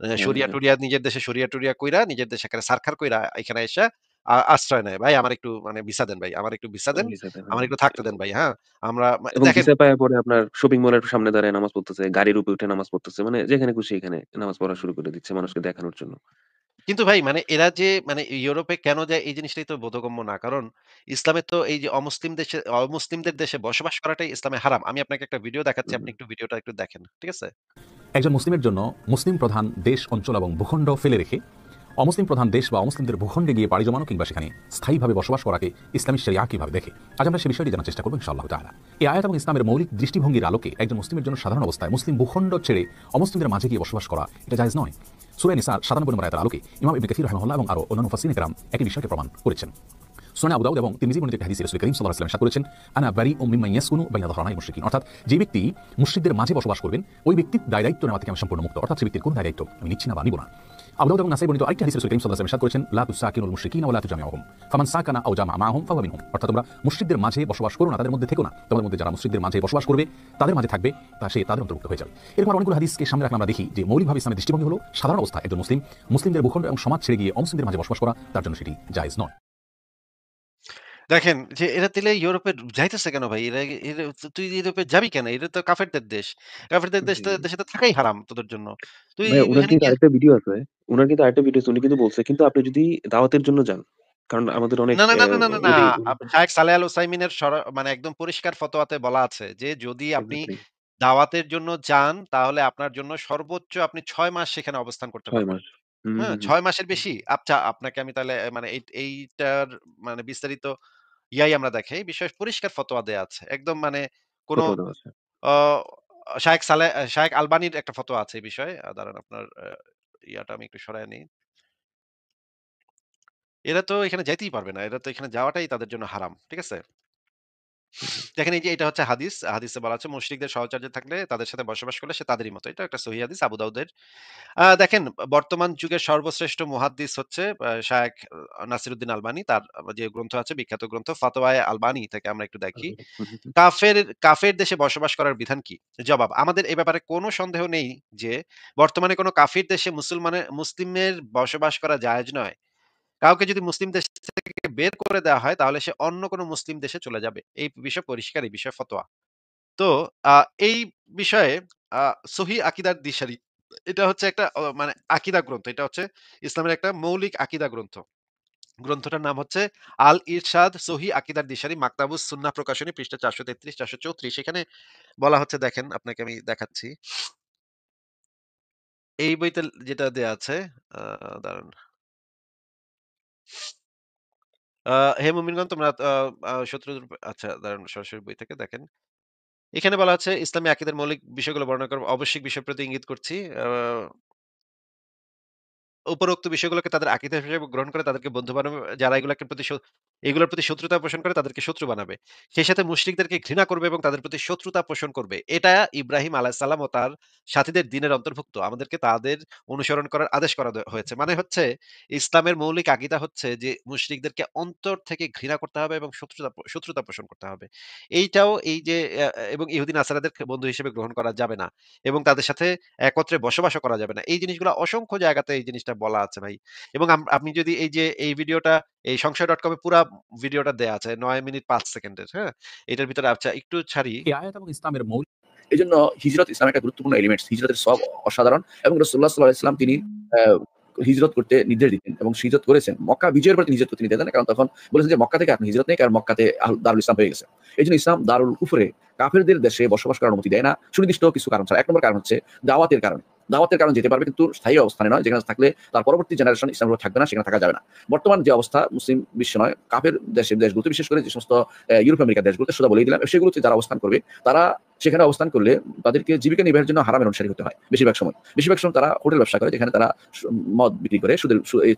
হ্যাঁ, শরিয়া হ্যাঁ। টরিয়া নিজের দেশে শরিয়া টরিয়া কইরা নিজের দেশে এখানে সারখার কইরা এখানে এসে আশ্রয় নেয়। ভাই আমার একটু মানে ভিসা দেন ভাই। আমার একটু ভিসা দেন। ভিসাতে, আমার হ্যাঁ। একটু থাকতে দেন ভাই, হ্যাঁ? আমরা এবং দেখেন ভিসা পাওয়ার পরে আপনার শপিং মলের সামনে দাঁড়ায় নামাজ পড়তেছে, গাড়ির উপরে উঠে নামাজ পড়তেছে। মানে যেখানে খুশি এখানে নামাজ পড়া শুরু করে দিচ্ছে মানুষকে দেখানোর জন্য। কিন্তু ভাই মানে এরা যে মানে ইউরোপে কেন যায় এই জিনিসটাই তো বোধগম্য না। কারণ ইসলামে তো এই যে অমুসলিমদের দেশে বসবাস করাটাই ইসলামে হারাম। আমি আপনাকে একটা ভিডিও দেখাচ্ছি। হুম, আপনি একটু ভিডিওটা একটু দেখেন। ঠিক আছে? একজন মুসলিমের জন্য মুসলিম প্রধান দেশ, অঞ্চল এবং ভূখণ্ড ফেলে রেখে অমুসলিম প্রধান দেশ বা অমুসলিমদের ভূখণ্ডে গিয়ে পাড়ি জমানো কিংবা সেখানে স্থায়ীভাবে বসবাস করাকে ইসলামী শরিয়া কিভাবে দেখে, আজ আমরা সে বিষয়টি জানার চেষ্টা করব ইনশাআল্লাহ তাআলা। এই আয়াত এবং ইসলামের মৌলিক দৃষ্টিভঙ্গির আলোকে একজন মুসলিমের জন্য সাধারণ অবস্থায় মুসলিম ভূখণ্ড ছেড়ে অমুসলিমদের মাঝে গিয়ে বসবাস করা এটা জায়েজ নয়। সূরা নিসার ৯৭ নম্বর আয়াতের আলোকে ইমাম ইবনে কাসীর রাহিমাহুল্লাহ এবং আরো অন্যান্য মুফাসসিরিন কেরাম একই বিষয়কে প্রমাণ করেছেন। সুনানে আবু দাউদ এবং তিরমিজি বর্ণিত একটি হাদিসে রাসূল করিম সাল্লাল্লাহু আলাইহি ওয়াসাল্লাম ইরশাদ করেছেন, আনা বারিউম মিম্মান ইয়াসকুনু বাইনা যহরানাই মুশরিকিন। অর্থাৎ যে ব্যক্তি মুশরিকদের মাঝে বসবাস করবেন ওই ব্যক্তির দায়-দায়িত্ব নেওয়া থেকে আমি সম্পূর্ণ মুক্ত। অর্থাৎ সেই ব্যক্তির কোনো দায়-দায়িত্ব আমি নিচ্ছি না বা নিব না। আবু দাউদ এবং নাসাই বর্ণিত আরেকটি হাদিসে রাসূল করিম সাল্লাল্লাহু আলাইহি ওয়াসাল্লাম ইরশাদ করেছেন, লা তুসাকিনুল মুশরিকিনা ওয়া লা তুজামিউহুম ফামান সাকানা আও জামা মাআহুম ফাহুয়া মিনহুম। অর্থাৎ তোমরা মুশরিকদের মাঝে বসবাস করো না, তাদের মধ্যে থেকো না। তোমাদের মধ্যে যারা মুশরিকদের মাঝে বসবাস করবে, তাদের মাঝে থাকবে, তা সে তাদের অন্তর্ভুক্ত হয়ে যাবে। এরকম অনেকগুলো হাদিসকে সামনে রাখলে আমরা দেখি যে মৌলিকভাবে ইসলামের দৃষ্টিভঙ্গি হলো সাধারণ অবস্থায় একজন মুসলিমদের ভূখণ্ড এবং সমাজ ছেড়ে গিয়ে অমুসলিমদের মাঝে বসবাস করা তার জন্য সেটি জায়েজ নয়। দেখেন যে এরা তাইলে ইউরোপে যাইতেছে কেন ভাই? এরা তুই ইউরোপে যাবি কেন? এটা তো কাফেরদের দেশ। কাফেরদের জি। দেশে তো থাকাই হারাম তোদের জন্য। তুই ভাই উনার এখানে কিন্তু গিয়ে আরেকটা ভিডিও আছে। উনি কিন্তু বলছে কিন্তু আপনি যদি দাওয়াতের জন্য যান। কারণ আমাদের অনেক না, না, না, না, না, না, না। উনি শায়েখ সালেহ আল উসাইমিনের মানে একদম পরিষ্কার ফতোয়াতে বলা আছে যে যদি আপনি এক্সাক্টলি দাওয়াতের জন্য যান তাহলে আপনার জন্য সর্বোচ্চ আপনি ৬ মাস সেখানে অবস্থান করতে ৬ পারবেন। মাস। হুম, হ্যাঁ? হুম, হুম। ৬ মাসের বেশি? আচ্ছা আপনাকে আমি তাহলে মানে এইটার মানে বিস্তারিত আমরা দেখাই। এই বিষয়ে পরিষ্কার ফতোয়া দেয়া আছে। একদম মানে কোন ফতোয়া দেওয়া আছে। অ শায়েখ আলবানীর একটা ফতোয়া আছে এই বিষয়ে। দাঁড়ান আপনার ইয়াটা আমি একটু সরায় নেই। এরা তো এখানে যাইতেই পারবে না। এরা তো এখানে যাওয়াটাই তাদের জন্য হারাম। ঠিক আছে? হুম, হুম। দেখেন এই যে এটা হচ্ছে হাদিস। হাদিসে বলা আছে মুশরিকদের সহচর্য থাকলে তাদের সাথে বসবাস করলে সে তাদেরই মতো। এটা একটা সহিহ হাদিস আবু দাউদের। দেখেন বর্তমান যুগের সর্বশ্রেষ্ঠ মুহাদ্দিস হচ্ছে শায়েখ নাসিরউদ্দিন আলবানী। তার যে গ্রন্থ আছে বিখ্যাত গ্রন্থ ফাতওয়ায়ে আলবানী থেকে আমরা একটু দেখি। হুম, হুম, হুম। কাফের দেশে বসবাস করার বিধান কি? জবাব: আমাদের এ ব্যাপারে কোনো সন্দেহ নেই যে বর্তমানে কোনো কাফির দেশে মুসলিমের বসবাস করা জায়েজ নয়। কাউকে যদি মুসলিম দেশ থেকে বের করে দেওয়া হয় তাহলে সে অন্য কোনো মুসলিম দেশে চলে যাবে। এই বিষয় পরিষ্কার, এই বিষয়ে ফতোয়া। তো আ এই বিষয়ে আ সহিহ আকিদার দিশারি এটা হচ্ছে একটা মানে আকিদা গ্রন্থ। এটা হচ্ছে ইসলামের একটা মৌলিক আকিদা গ্রন্থ। গ্রন্থটার নাম হচ্ছে আল ইরশাদ সহিহ আকিদার দিশারি মাকতাবুস সুন্নাহ প্রকাশনী পৃষ্ঠা ৪৩৩ ৪৩৪ এখানে বলা হচ্ছে দেখেন আপনাকে আমি দেখাচ্ছি। এই বইতে যেটা দেয়া আছে আ দাঁড়ান। আ হে মুমিনগণ তোমরা আ আ শত্রুদের আচ্ছা দাঁড়ান সরাসরি বই থেকে দেখেন। এখানে বলা আছে ইসলামী আকীদার মৌলিক বিষয়গুলো বর্ণনা করব। আবশ্যিক বিষয়ের প্রতি ইঙ্গিত করছি। আ উপরোক্ত বিষয়গুলোকে তাদের আকীদা হিসেবে গ্রহণ করে তাদেরকে বন্ধু বানাবে। যারা এগুলোর প্রতি শত্রুতা পোষণ করে তাদেরকে শত্রু বানাবে। সেই সাথে মুশরিকদেরকে ঘৃণা করবে এবং তাদের প্রতি শত্রুতা পোষণ করবে। এটা ইব্রাহিম আলাইহিস সালাম ও তার সাথীদের দ্বীনের অন্তর্ভুক্ত। আমাদেরকে তাদের অনুসরণ করার আদেশ করা হয়েছে। মানে হচ্ছে ইসলামের মৌলিক আকীদা হচ্ছে যে মুশরিকদেরকে অন্তর থেকে ঘৃণা করতে হবে এবং শত্রুতা পোষণ করতে হবে। এইটাও এই যে এবং ইহুদি নাসারাদের বন্ধু হিসেবে গ্রহণ করা যাবে না। এবং তাদের সাথে একত্রে বসবাসও করা যাবে না। এই জিনিসগুলা অসংখ্য জায়গাতে এই জিনিসটা বলা আছে ভাই। এবং আপনি যদি এই যে এই ভিডিওটা এই সংশয়.com এ পুরা ভিডিওটা দেয়া আছে ৯ মিনিট ৫ সেকেন্ডের, হ্যাঁ? এটার ভিতরে আচ্ছা একটু ছাড়ি। এই আয়াত এবং ইসলামের মৌলিক এজন্য হিজরত ইসলামের একটা গুরুত্বপূর্ণ এলিমেন্টস। হিজরতের সব অসাধারণ এবং রাসূলুল্লাহ সাল্লাল্লাহু আলাইহি ওয়াসাল্লাম তিনি হিজরত করতে নির্দেশ দিতেন এবং হিজরত করেছেন। মক্কা বিজয়ের পর তিনি হিজরত করতে নির্দেশ দেন। কারণ তখন বলেছেন যে মক্কা থেকে আপনি হিজরত নেই কারণ মক্কাতে দারুল ইসলাম হয়ে গেছে। এজন্য ইসলাম দারুল কুফরে কাফেরদের দেশে বসবাস করার অনুমতি দেয় না সুনির্দিষ্ট কিছু কারণ ছাড়া। ১ নম্বর কারণ হচ্ছে দাওয়াতের কারণে। দাওয়াতের কারণে যেতে পারবে কিন্তু স্থায়ী অবস্থানে নয়। যেখানে থাকলে তার পরবর্তী জেনারেশন ইসলামের থাকবে না, সেখানে থাকা যাবে না। বর্তমান যে অবস্থা মুসলিম বিশ্ব নয়, কাফের দেশগুলোতে বিশেষ করে যে সমস্ত ইউরোপ আমেরিকার দেশগুলোতে সোজা বলেই দিলাম, সেগুলোতে যারা অবস্থান করবে তারা সেখানে অবস্থান করলে তাদেরকে জীবিকা নির্বাহের জন্য হারামের অনুসারী হতে হয় বেশিরভাগ সময়। বেশিরভাগ সময় তারা হোটেল ব্যবসা করে যেখানে তারা মদ বিক্রি করে,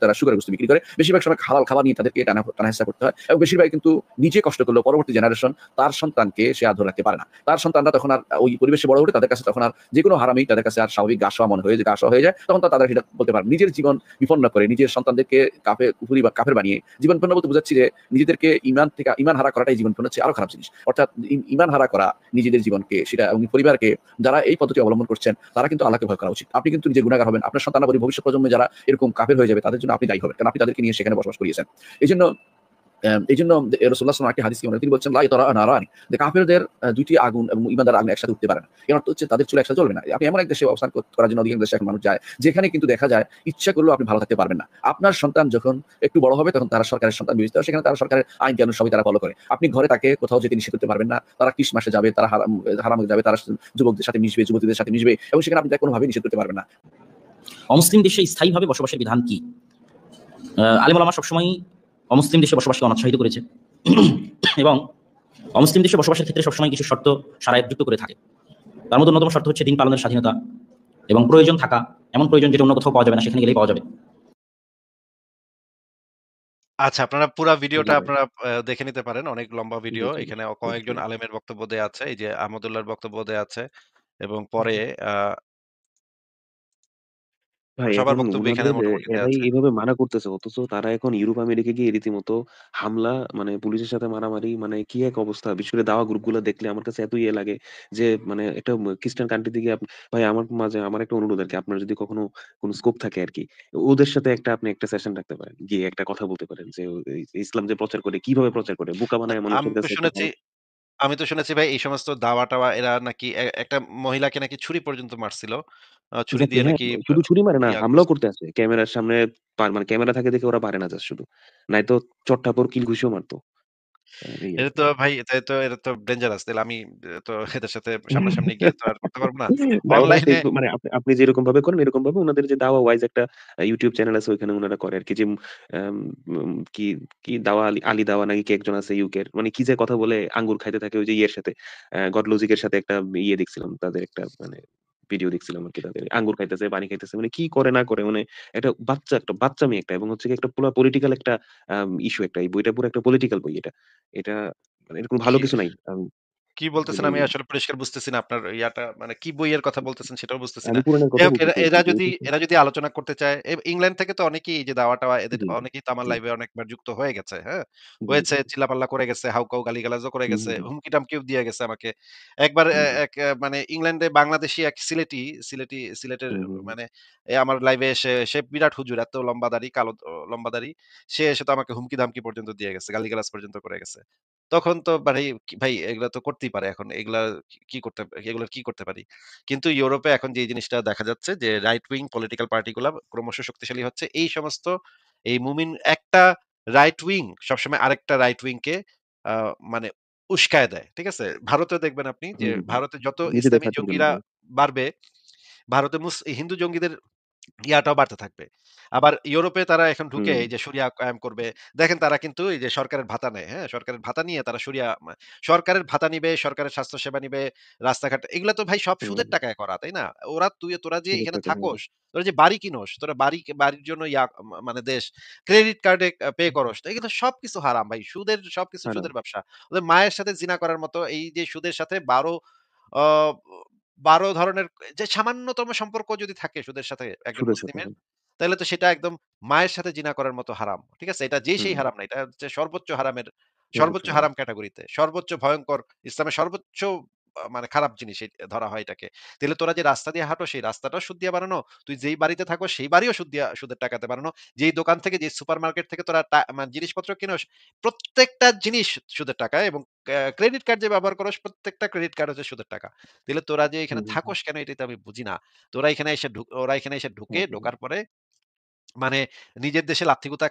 তারা সুগারের বস্তু বিক্রি করে। বেশিরভাগ সময় হালাল খাবার নিয়ে তাদেরকে টানা-হেঁচড়া করতে হয় এবং বেশিরভাগ কিন্তু নিজে কষ্ট করলেও পরবর্তী জেনারেশন তার সন্তানকে সে আর ধরে রাখতে পারে না। তার সন্তানরা তখন আর ওই পরিবেশে বড় ওঠে, তাদের কাছে তখন আর যেকোনো হারামি তাদের কাছে আর স্বাভাবিক গা শোয়া হয়ে যায়। তখন তারা সেটা বলতে পারে নিজের জীবন বিপন্ন করে নিজের সন্তানদেরকে কুফরি বা কাফের বানিয়ে জীবন বিপন্ন বলতে বোঝাচ্ছি যে নিজেদেরকে ঈমান হারা করাটাই জীবন বিপন্ন হচ্ছে আরো খারাপ জিনিস। অর্থাৎ ঈমান হারা করা, নিজেদের জীবন পরিবারকে সেটা এবং পরিবারকে যারা এই পদ্ধতি অবলম্বন করছেন তারা কিন্তু আল্লাহকে ভয় করা উচিত। আপনি কিন্তু নিজে গুনাহগার হবেন। আপনার সন্তানাবলী ভবিষ্যৎ প্রজন্মে যারা এরকম কাফের হয়ে যাবে তাদের জন্য আপনি দায়ী হবেন। কারণ আপনি তাদেরকে নিয়ে সেখানে বসবাস করিয়েছেন। এইজন্য এইজন্য রাসূলুল্লাহ সাল্লাল্লাহু আলাইহি ওয়াসাল্লাম একটি হাদিস কি বলেন? তিনি বলছেন লা ইয়াতারা নারানি যে কাফেরদের ২ টি আগুন এবং ঈমানদার আগুন একসাথে উঠতে পারে না। এর অর্থ হচ্ছে তাদের চুলা একসাথে জ্বলবে না। আপনি এমন এক দেশে অবস্থান করার জন্য অধিকাংশ দেশে এখন মানুষ যায়, যেখানে কিন্তু দেখা যায় ইচ্ছা করলেও আপনি ভালো থাকতে পারবেন না। আপনার সন্তান যখন একটু বড় হবে তখন তারা সরকারের সন্তান বিবেচিত হয়, সেখানে তারা সরকারের আইন কানুন সবই তারা ফলো করে। আপনি ঘরে তাকে কোথাও যেতে নিষেধ করতে পারবেন না। তারা ক্রিসমাসে যাবে, তারা হারামে যাবে, তারা যুবকদের সাথে মিশবে, যুবতীদের সাথে মিশবে এবং সেখানে আপনি তাকে কোনোভাবেই নিষেধ করতে পারবেন না। অমুসলিম দেশে স্থায়ীভাবে বসবাসের বিধান কি? আলেম ওলামা সবসময়ই অমুসলিম দেশে বসবাসকে অনুৎসাহিত করেছে এবং অমুসলিম দেশে বসবাসের ক্ষেত্রে সবসময় কিছু শর্ত শারায়েত যুক্ত করে থাকে। তার মধ্যে অন্যতম শর্ত হচ্ছে দিন পালনের স্বাধীনতা এবং প্রয়োজন থাকা, এমন প্রয়োজন যেটা অন্য কোথাও পাওয়া যাবে না, সেখানে গেলেই পাওয়া যাবে। আচ্ছা, আপনারা পুরা জি ভিডিওটা ভাই। আপনারা দেখে নিতে পারেন। অনেক লম্বা জি, ভিডিও। জি, এখানে অবশ্যই। কয়েকজন আলেমের বক্তব্য দেয়া আছে। এই যে আহমদুল্লাহর বক্তব্য দেয়া আছে এবং পরে আ ভাই সবার এখন বক্তব্য এখানে উনাদের মোটামুটি দেয়া এরাই আছে। এভাবে মানা করতেছে। অথচ তারা এখন ইউরোপ আমেরিকা গিয়ে রীতিমতো হামলা মানে পুলিশের সাথে মারামারি মানে কি এক অবস্থা। বিশেষ করে দাওয়া গ্রুপগুলো দেখলে আমার কাছে এত ইয়ে লাগে যে মানে একটা খ্রিস্টান কান্ট্রি থেকে ভাই আমার মাঝে আমার একটা অনুরোধ আরকি। আপনার যদি কখনো কোন স্কোপ থাকে আরকি। ওদের সাথে আপনি একটা সেশন রাখতে পারেন। গিয়ে একটা কথা বলতে পারেন যে ইসলাম যে প্রচার করে, কিভাবে প্রচার করে? বোকা বানায় আমি মানুষের তো কাছে একটা শুনেছি আমি তো শুনেছি ভাই এই সমস্ত দাওয়া-টাওয়া এরা নাকি একটা মহিলাকে নাকি ছুরি পর্যন্ত মারছিল। ছুরি এক্সাক্টলি দিয়ে হ্যাঁ, নাকি শুধু ছুরি মারে না, ইয়া হামলাও করছে। করতে আসে। ক্যামেরার সামনে মানে ক্যামেরা থাকে দেখে ওরা পারে না জাস্ট শুধু। নাইতো চট্টাপর কিল ঘুষিও মারত। এই এটা আরকি। তো ভাই এটা তো ডেঞ্জারাস। তাইলে আমি তো এদের সাথে সামনাসামনি গিয়ে তো আর করতে পারব না। না ওরা অনলাইনে ফেসবুক মানে আপনি যেরকম ভাবে করেন এরকম ভাবে উনাদের যে দাওয়া ওয়াইজ একটা ইউটিউব চ্যানেল আছে ওইখানে উনারা করে আরকি যে আম কি, কি দাওয়া আলী দাওয়া নাকি কে একজন আছে ইউকের। মানে কি যে কথা বলে আঙ্গুর খাইতে থাকে ওই যে ইয়ের সাথে গড লজিক এর সাথে একটা ইয়ে দেখছিলাম তাদের একটা মানে ভিডিও দেখছিলাম আরকি তাদের। আঙ্গুর খাইতেছে, পানি খাইতেছে। মানে কি করে না করে মানে একটা বাচ্চামি একটা এবং হচ্ছে গিয়ে একটা পুরা পলিটিক্যাল একটা ইস্যু একটা। এই বইটা পুরো একটা পলিটিক্যাল বই এটা। এটা মানে এরকম ভালো কি কিছু নাই। কি বলতেছেন বললেই আমি আসলে পরিষ্কার বুঝতেছি না আপনার ইয়াটা মানে কি বইয়ের কথা বলতেছেন সেটাও বুঝতেছি আমি না। পুরাণের যাই কথা হোক এরা বলতেছি এরা আরকি। যদি এরা যদি আলোচনা করতে চায় ইংল্যান্ড থেকে তো অনেকেই এই যে দাওয়া-টাওয়া এদের জি, অনেকেই তো আমার জি, লাইভে অনেকবার যুক্ত হয়ে গেছে, হ্যাঁ? জি, হয়েছে, জি। চিল্লাপাল্লা করে গেছে, হাউকাউ গালিগালাজও করে হুম, গেছে, হুম, হুমকি-টামকিও দিয়ে গেছে আমাকে। একবার হুম, হুম, এক মানে ইংল্যান্ডে বাংলাদেশী এক সিলেটের হুম, হুম, মানে আমার লাইভে এসে সে বিরাট হুজুর এত লম্বা দাড়ি, কালো লম্বা দাড়ি। সে এসে তো আমাকে হুমকি-ধামকি পর্যন্ত দিয়ে গেছে, গালিগালাজ পর্যন্ত করে গেছে। তখন তো মানে ভাই এগুলা তো করতেই পারে এখন। কি করতে এগুলার কি করতে পারি? কিন্তু ইউরোপে এখন যে জিনিসটা দেখা যাচ্ছে যে রাইট উইং পলিটিক্যাল পার্টি গুলা ক্রমশ শক্তিশালী হচ্ছে। এই সমস্ত মুমিন একটা রাইট উইং সবসময় আরেকটা রাইট উইং কে আ মানে উস্কায় দেয়। ঠিক আছে? ভারতেও দেখবেন আপনি যে হুম, হুম। ভারতে যত নিজেদের ইসলামী স্বার্থের জন্য জঙ্গিরা ভাই। বাড়বে, ভারতে হিন্দু জঙ্গিদের ইয়াটাও বাড়তে থাকবে। আবার ইউরোপে তারা এখন ঢুকে হুম, এই যে শরিয়া কায়েম করবে। দেখেন তারা কিন্তু এই যে সরকারের ভাতা নেয়, হ্যাঁ? সরকারের ভাতা নিয়ে তারা সরকারের ভাতা নিবে, সরকারের স্বাস্থ্যসেবা নিবে, রাস্তাঘাট এগুলা তো ভাই সব হুম। সুদের টাকায় করা, তাই না? তোরা যে সুদের এখানে টাকা হ্যাঁ। থাকোস, তোরা যে বাড়ি কিনোস, তোরা বাড়ির জন্য মানে দেশ ক্রেডিট কার্ডে পে করস। তো এগুলো সবকিছু হারাম ভাই। সবকিছু হারাম। সুদের ব্যবসা। ওদের মায়ের সাথে জিনা করার মতো এই যে সুদের সাথে অ ১২ ধরনের যে সামান্যতম সম্পর্ক যদি থাকে সুদের সাথে একজন সুদের সাথে মুসলিমের, হ্যাঁ। তাইলে তো সেটা একদম মায়ের সাথে জিনা করার মতো হারাম। ঠিক আছে? এটা যেই হুম। সেই হারাম না। এটা হচ্ছে সর্বোচ্চ সর্বোচ্চ হারাম। হারাম ক্যাটেগরিতে। সর্বোচ্চ ভয়ংকর ইসলামের সর্বোচ্চ মানে খারাপ জিনিস ধরা হয় এটাকে। তাইলে তোরা যে রাস্তা দিয়ে হাঁটো সেই রাস্তাটাও সুদ দিয়ে বানানো। তুই যেই বাড়িতে থাকো সেই বাড়িও সুদের টাকাতে বানানো। যেই দোকান থেকে যে সুপারমার্কেট থেকে তোরা মানে জিনিসপত্র কিনোস প্রত্যেকটা জিনিস সুদের টাকায় এবং ক্রেডিট কার্ড যে ব্যবহার করস প্রত্যেকটা ক্রেডিট কার্ড হচ্ছে সুদের টাকা। তাইলে তোরা যে হুম, এখানে হুম, হুম। থাকোস কেন এটাই তো আমি বুঝি না। ওরা এখানে এসে ঢুকে, একদম। ঢোকার পরে মানে নিজের দেশে লাত্থি গুতা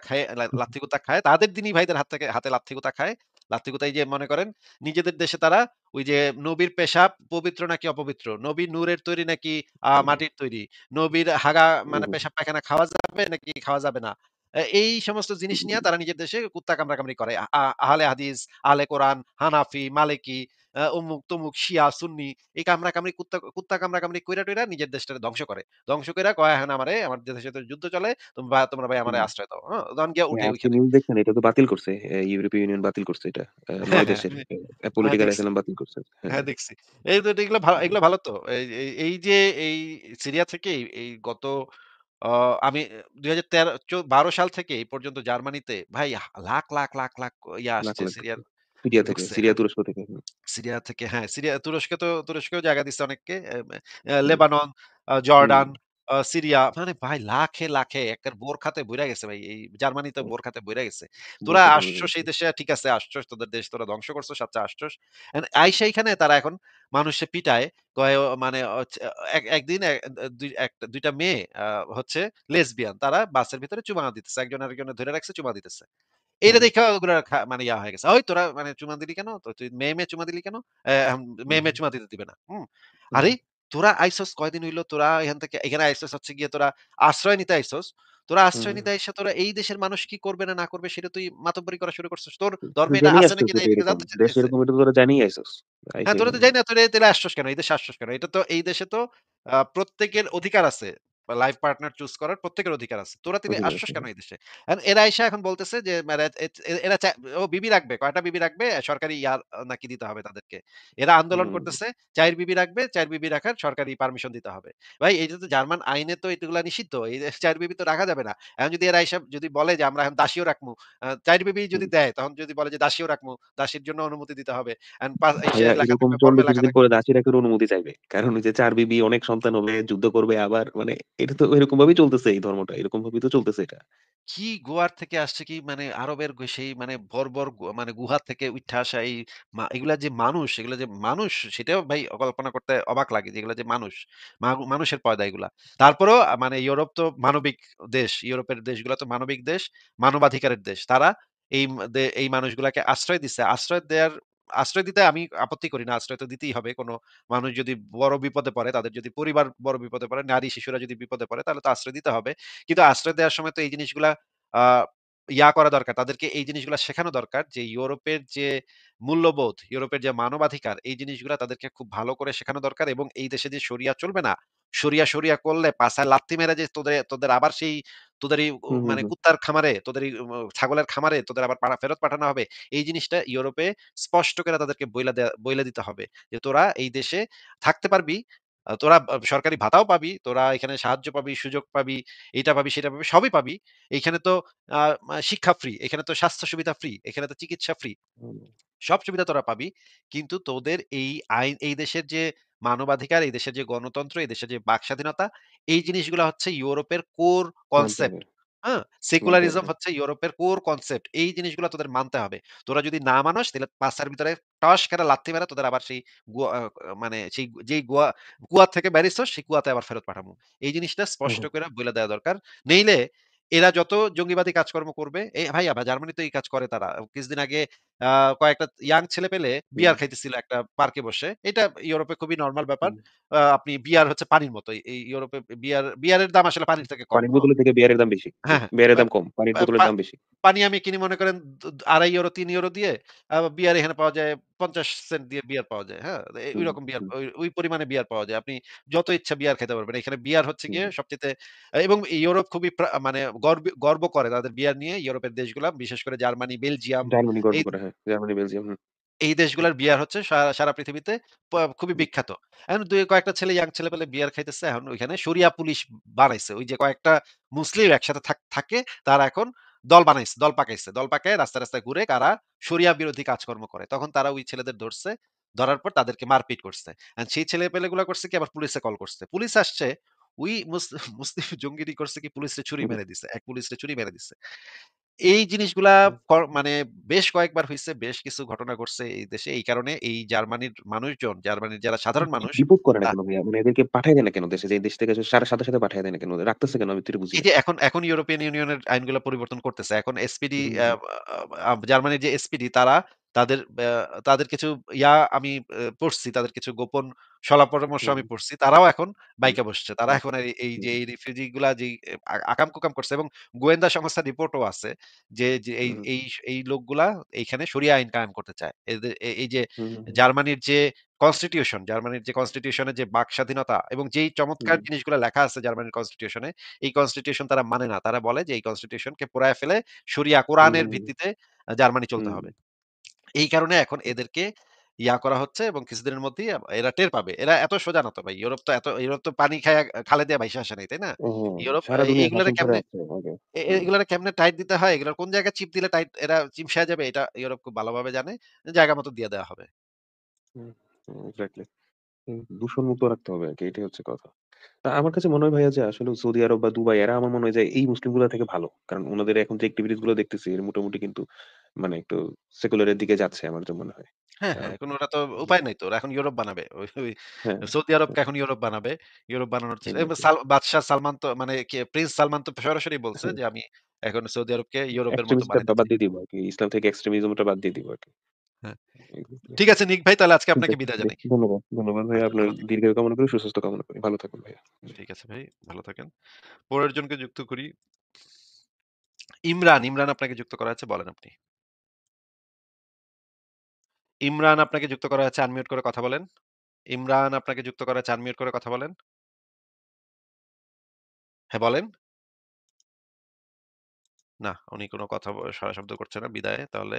খায়। তাদের দিনী ভাইদের হাতে লাত্থি গুতা খায়। লাত্থি গুতা এই যে মনে করেন নিজেদের দেশে তারা ওই যে নবীর পেশাব পবিত্র নাকি অপবিত্র, নবী নূরের তৈরি নাকি মাটির তৈরি, নবীর হাগা হুম, মানে হুম, পেশাব পায়খানা খাওয়া যাবে নাকি খাওয়া যাবে না। এই সমস্ত জিনিস নিয়ে হুম। তারা নিজের দেশে কুত্তা কামড়াকামড়ি করে। আহলে হাদিস, আহলে কোরআন, হানাফি, মালিকি, অমুক তমুক, শিয়া, সুন্নি এই কামড়াকামড়ি কুত্তা কামড়াকামড়ি কইরা-টইরা নিজের দেশটারে ধ্বংস করে। ধ্বংস কইরা কয় এখন আমার দেশের সাথে যুদ্ধ চলে। তোমরা ভাই আমারে হুম। আশ্রয় দাও। হ্যাঁ? তখন গিয়া ভাই উঠে আজকে ওইখানে। নিউজ দেখছেন? এটা তো বাতিল করছে। ইউরোপীয় ইউনিয়ন বাতিল করছে এটা। ৯ হ্যাঁ, হ্যাঁ, দেশের হ্যাঁ পলিটিক্যাল দেখছি। অ্যাসাইলাম বাতিল করছে। হ্যাঁ, হ্যাঁ হ্যাঁ। দেখছি। এই তো এগুলো ভালো তো। এই যে এই সিরিয়া থেকে এই গত আ আমি ২০১৩ ১২ সাল থেকে এই পর্যন্ত জার্মানিতে ভাই লাখ, লাখ, লাখ, লাখ ইয়া লাখ, আসছে লাখ সিরিয়ার সিরিয়া থেকে, ঢুকছে। সিরিয়া হ্যাঁ? তুরস্ক থেকে। হুম, সিরিয়া থেকে হ্যাঁ, তুরস্কেও জায়গা দিচ্ছে অনেককে। হুম, লেবানন, হুম, জর্ডান, সিরিয়া মানে ভাই লাখে, লাখে একের বোরখাতে বইরা গেছে ভাই। এই জার্মানিতে হুম, বোরখাতে বইরা গেছে। তোরা বোরকা দিয়ে আসছস গেছে। এই দেশে ঠিক আছে আসছস, তোদের দেশ তোরা ধ্বংস করছস, আচ্ছা আসছস। আইসা এইখানে তারা এখন মানুষে পিটায়। কয় মানে একদিন ২ টা মেয়ে হচ্ছে লেসবিয়ান। তারা বাসের ভিতরে চুমা দিতেছে। একজন আরেকজনের ধইরা রাখছে, চুমা দিতেছে। এইটা হুম, দেইখা ওগুলা মানে ইয়া হয়ে গেছে। "ওই তোরা মানে চুমা দিলি কেন? তো তুই মেয়ে, মেয়ে চুমা দিলি কেন? এখন মেয়ে, হুম, মেয়ে চুমা দিতে দিবে না।" হুম? হুম, আরে তোরা আইছস কয়দিন হইলো? তোরা এখানে আইছস হচ্ছে গিয়ে তোরা আশ্রয় নিতে আইছস। তোরা আশ্রয় হুম। নিতে আইসা তোরা এই দেশের মানুষ কি করবে না, না করবে সেটা তুই মাতব্বরি করা শুরু করছস। তোর তুই ধর্মে এটা জেনেই আছে নাকি আসতেছ না যে এদিকে এরকম। জানতে দেশ চাইতেছে। এরকম এটা তো তোরা জানিয়ে আইছস। হ্যাঁ, আইসা তোরা তো এখানে। যাই না তাইলে আসছস কেন? এই দেশে আসছস কেন? এটা তো এই দেশে তো প্রত্যেকের অধিকার আছে। লাইফ পার্টনার চুজ করার প্রত্যেকের অধিকার আছে। তোরা তাইলে অধিকার আসছস আছে। কেন এই দেশে? এরা আইসা এখন বলতেছে যে মানে এরা ও বিবি রাখবে। কয়টা বিবি রাখবে? সরকারি নাকি দিতে হবে তাদেরকে। এরা আন্দোলন হুম, করতেছে ৪ বিবি রাখবে, ৪ বিবি রাখার সরকারি পারমিশন দিতে হবে। ভাই এইটা তো জার্মান আইনে তো এগুলা নিষিদ্ধ। এই ৪ বিবি তো রাখা যাবে না। এখন যদি এরা আইসা যদি বলে যে আমরা এখন দাসীও রাখমু, ৪ বিবি যদি হুম। দেয় তখন যদি বলে যে দাসীও রাখমু, দাসীর জন্য অনুমতি দিতে হবে। অ্যান্ড ইসে ভাইয়া লেখা এরকম থাকবে, চললে ফর্মে লেখা কিছুদিন থাকবে। পরে দাসী রাখার অনুমতি চাইবে। কারণ ওই যে ৪ বিবি অনেক সন্তান হবে, যুদ্ধ করবে আবার মানে এটা তো এরকম ভাবেই চলতেছে এই ধর্মটা। এরকম ভাবেই তো চলতেছে এটা। কি গোয়ার থেকে আসছে কি মানে আরবের সেই মানে বর্বর মানে গুহা থেকে উইঠা আসা এই এগুলা যে মানুষ, এগুলা যে মানুষ সেটাও ভাই কল্পনা করতে অবাক লাগে যে এগুলা যে মানুষ। মানুষের পয়দা এগুলা। তারপরেও মানে ইউরোপ তো মানবিক দেশ। ইউরোপের দেশগুলা তো মানবিক দেশ, মানবাধিকারের দেশ। তারা এই মানুষগুলাকে আশ্রয় দিচ্ছে। আশ্রয় দিতে আমি আপত্তি করি না। আশ্রয় তো দিতেই হবে। কোন মানুষ যদি বড় বিপদে পড়ে, তাদের যদি পরিবার বড় বিপদে পড়ে, নারী শিশুরা যদি বিপদে পড়ে তাহলে তো আশ্রয় দিতে হবে। কিন্তু আশ্রয় দেওয়ার সময় তো এই জিনিসগুলা আ করা দরকার। তাদেরকে এই জিনিসগুলা শেখানো দরকার যে ইউরোপের যে মূল্যবোধ, ইউরোপের যে মানবাধিকার এই জিনিসগুলা তাদেরকে খুব ভালো করে শেখানো দরকার এবং এই দেশে যে শরিয়া চলবে না। শরিয়া করলে পাছায় লাত্তি মেরে যে তোদের আবার সেই তোদের এই হুম, হুম, মানে হুম। কুত্তার খামারে, তোদের এই ছাগলের খামারে তোদের আবার ফেরত পাঠানো হবে। এই জিনিসটা ইউরোপে স্পষ্ট করে তাদেরকে বইলা দিতে হবে। যে তোরা এই দেশে থাকতে পারবি। তোরা সরকারি ভাতাও পাবি, তোরা এখানে সাহায্য পাবি, সুযোগ পাবি, এইটা পাবি, সেটা পাবি, সবই পাবি। এইখানে তো আ শিক্ষা ফ্রি, এখানে তো স্বাস্থ্য সুবিধা ফ্রি, এখানে তো চিকিৎসা ফ্রি। হুম, সব সুবিধা তোরা পাবি। কিন্তু তোদের এই আইন, এই দেশের যে মানবাধিকার, এই দেশের যে গণতন্ত্র, এই দেশের যে বাক স্বাধীনতা, এই জিনিসগুলা হচ্ছে ইউরোপের কোর মানতে হবে, কনসেপ্ট। হ্যাঁ? মানতে হবে। সেকুলারিজম হ্যাঁ। হচ্ছে ইউরোপের কোর কনসেপ্ট। এই জিনিসগুলা তোদের মানতে হবে। তোরা যদি না মানস তাহলে পাছার ভিতরে টস করে লাথি মেরে তোদের আবার সেই গুয়া মানে সেই যেই কুয়া থেকে বেরিছস সেই কুয়াতে আবার ফেরত পাঠামু। এই জিনিসটা হুম, স্পষ্ট হুম, করে বইলা দেওয়া দরকার। নইলে এরা যত জঙ্গিবাদী কাজকর্ম করবে, ভাইয়া জার্মানি তো এই কাজ করে তারা। কিছুদিন আগে আ কয়েকটা ইয়াং ছেলেপেলে হুম, বিয়ার খাইতেছিল একটা পার্কে বসে। এটা ইউরোপে খুবই নরমাল ব্যাপার। হুম। আপনি বিয়ার হচ্ছে পানির মতো। এই ইউরোপে বিয়ারের দাম আসলে পানির থেকে কম। পানির বোতলের থেকে বিয়ারের দাম বেশি। হ্যাঁ, হ্যাঁ। বিয়ারের পা দাম কম। পানির পা বোতলের পা দাম বেশি। পানি আমি কিনি মনে করেন €২.৫ €৩ দিয়ে। বিয়ার এখানে পাওয়া যায় ৫০ সেন্ট দিয়ে বিয়ার পাওয়া যায়। হ্যাঁ? হুম, ঐরকম বিয়ার হুম, ওই পরিমাণে বিয়ার পাওয়া যায়। আপনি যত ইচ্ছা বিয়ার খেতে পারবেন। এখানে বিয়ার হচ্ছে হুম। গিয়ে সবচাইতে এবং ইউরোপ খুবই মানে গর্ব করে তাদের বিয়ার নিয়ে ইউরোপের দেশগুলা। বিশেষ করে জার্মানি, বেলজিয়াম জার্মানি গর্ব এই করে, হ্যাঁ। Germany, Belgium. হুম, এই দেশগুলার বিয়ার হচ্ছে সারা পৃথিবীতে খুবই হুম, বিখ্যাত। এখন কয়েকটা ছেলে ইয়াং ছেলেপেলে বিয়ার খাইতেছে। এখন ওইখানে শরিয়া পুলিশ বানাইছে। ওই যে কয়েকটা মুসলিম একসাথে থাকে তারা এখন দল বানাইছে, দল পাকাইছে। দল পাকায় রাস্তায়, রাস্তায় ঘুরে কারা শরিয়া বিরোধী কাজকর্ম করে। তখন তারা ওই ছেলেদের ধরছে। ধরার পর তাদেরকে মারপিট করছে। সেই ছেলেপেলেগুলা করছে কি আবার পুলিশে কল করছে। পুলিশ আসছে। ওই মুসলিম জঙ্গিরি করছে কি পুলিশরে ছুরি হুম, মেরে দিছে। এক পুলিশরে ছুরি মেরে দিছে। এই জিনিসগুলা হুম। মানে বেশ কয়েকবার হইছে, বেশ কিছু ঘটনা ঘটছে এই দেশে। এই কারণে এই জার্মানির মানুষজন, জার্মানির যারা সাধারণ মানুষ ডিপোর্ট করে না তা কেন ভাইয়া? মানে এদেরকে পাঠায় দেয় না কেন দেশে? যে দেশ থেকে সাথে, সাথে পাঠায় দেয় না কেন? রাখতেছে কেন? আমি তো এটা বুঝি এই না। যে এখন ইউরোপিয়ান ইউনিয়নের আইনগুলা পরিবর্তন করতেছে। এখন এসপিডি হুম, আ হুম, আ জার্মানির যে এসপিডি তাদের তাদের কিছু আমি পড়ছি, তাদের কিছু গোপন শলা পরামর্শ হুম, আমি পড়ছি। তারাও এখন হুম, বাইকা বসছে। তারা হুম, এখন এই যে হুম, এই রিফিউজি গুলা যেই আকাম-কুকাম করছে এবং গোয়েন্দা সংস্থার রিপোর্টও আছে যে এই হুম, এই এই লোকগুলা এইখানে শরিয়া আইন কায়েম করতে চায়। এই যে হুম, হুম, জার্মানির যে কনস্টিটিউশন এ যে বাক স্বাধীনতা এবং যেই চমৎকার হুম, জিনিসগুলা লেখা আছে জার্মানির কনস্টিটিউশন এ, এই কনস্টিটিউশন তারা মানে না। তারা বলে যে এই কনস্টিটিউশনকে পোড়ায় ফেলে হুম, কোরআনের হুম, ভিত্তিতে জার্মানি চলতে হুম, হবে। এই কারণে এখন এদেরকে ইয়া করা হচ্ছে এবং কিছুদিনের মধ্যেই এরা টের পাবে। এরা এত সোজা না তো ভাই। ইউরোপ তো পানি খায়া খালে দিয়া ভাইসা আসে নাই, তাই না? হ্যাঁ, ইউরোপ সারা দুনিয়া এইগুলারে শাসন করে কেমনে আছে আগে। হুম, এগুলারে কেমনে টাইট দিতে হয়, এগুলার কোন জায়গায় চিপ দিলে টাইট এরা চিমসায় যাবে এটা ইউরোপ খুব ভালোভাবে জানে। জায়গা মতো দিয়ে দেওয়া হবে। হুম, এক্সাক্টলি। দূষণমুক্ত রাখতে হবে আরকি, এটাই হচ্ছে কথা। আমার কাছে মনে হয় ভাইয়া যে আসলে সৌদি আরব বা দুবাই এরা আমার মনে হয় যে এই মুসলিমগুলা থেকে ভালো। কারণ উনাদের এখন যে এক্টিভিটিস গুলো দেখতেছি এর মোটামুটি কিন্তু মানে একটু সেকুলার এর দিকে যাচ্ছে আমার যা মনে হয়। হ্যাঁ, আ হ্যাঁ, এখন ওরা তো উপায় নাই তো। ওরা এখন ইউরোপ বানাবে। ওই ওই হ্যাঁ, সৌদি হ্যাঁ, আরবকে এখন ইউরোপ বানাবে। ইউরোপ বানানোর চেষ্টা এবং এক্সাক্টলি। বাদশাহ সালমান তো মানে প্রিন্স সালমান তো সরাসরি বলছে হ্যাঁ, যে, "আমি এখন সৌদি আরবকে ইউরোপের মতো এক্সট্রিমিস্টটা বানাইতে বাদ চাই।" দিয়ে দিব আরকি। ইসলাম থেকে এক্সট্রিমিজমটা বাদ দিয়ে দিব আরকি। হ্যাঁ। এক্সাক্টলি। ঠিক আছে নিক ভাই তাহলে আজকে ঠিক আপনাকে আছে। বিদায় জি, জানাই। ধন্যবাদ। ধন্যবাদ ভাইয়া। আচ্ছা আপনার ভালো থাকেন। দীর্ঘায়ু কামনা করি, সুস্বাস্থ্য কামনা করি। ভালো থাকুন ভাইয়া। জি। ঠিক আছে ভাই, ভালো থাকেন। পরের জনকে যুক্ত করি। ইমরান আপনাকে যুক্ত করা আছে বলেন আপনি। ইমরান আপনাকে যুক্ত করা আছে আনমিউট করে কথা বলেন। ইমরান আপনাকে যুক্ত করা আছে আনমিউট করে কথা বলেন। হ্যাঁ, বলেন। না, উনি কোন কথা সাড়া শব্দ করছে না। বিদায় তাহলে।